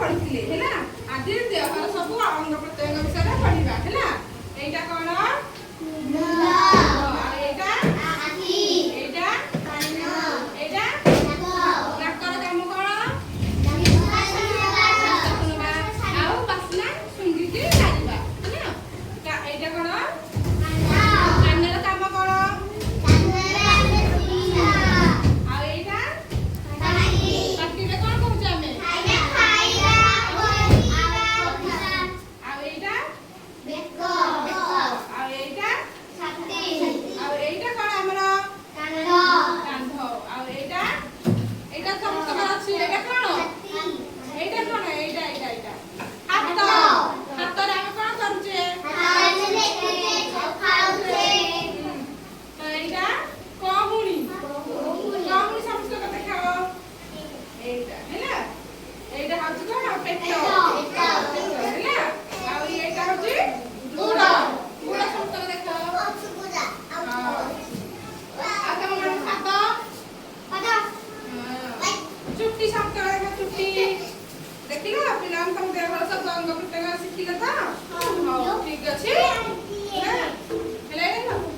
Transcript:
ପଢିଥିଲେ ହେଲା। ଆଜି ଦେହର ସବୁ ଅଙ୍ଗ ପ୍ରତ୍ୟଙ୍ଗ ବିଷୟରେ ପଢିବା ହେଲା। ଏଇଟା କଣ? ଏଇଟା ଏଇଟା ଏଇଟା ନାକର କାମ କଣ? ଆଉ ବାସ୍ନା ଶୁଙ୍ଘିକି ଖାଇବା ହେଲା। ଏଇଟା କଣ? କାନର କାମ କଣ? ଆଉ ଏଇଟା ପାଟିରେ କଣ କହୁଛୁ ଆମେ? ଆଉ ଏଇଟା ଆଉ ଏଇଟା ଆଉ ଏଇଟା କଣ ଆମର? କାନ୍ଧ। ଆଉ ଏଇଟା ଏଇଟା ସମସ୍ତଙ୍କର ଅଛି। ଏଇଟା କଣ? ଏଇଟା କଣ? ଏଇଟା ଏଇଟା ଏଇଟା ହାତ। ହାତରେ ଆମେ କଣ କରୁଛେ? ଏଇଟା କହୁଣି। କହୁଣି ସମସ୍ତଙ୍କ ଦେଖାଅ। ଏଇଟା ହେଲା। ଏଇଟା ହଉଛି କଣ? ପେଟ ହେଲା। ଆଉ ଏଇଟା ହଉଛି ଗୁଡ଼। ଗୁଡ଼ ସମସ୍ତଙ୍କ ଦେଖାଅ। ଆଉ ତମ ହାତ ଚୁଟି ସମସ୍ତଙ୍କ ଦେଖା। ଚୁଟି ଦେଖିଲ? ପିଲାମାନେ ତମ ଦେହର ସବୁ ଅଙ୍ଗ ପ୍ରତ୍ୟଙ୍ଗ ଶିଖିଲେ ତ? ହଉ ଠିକ ଅଛି।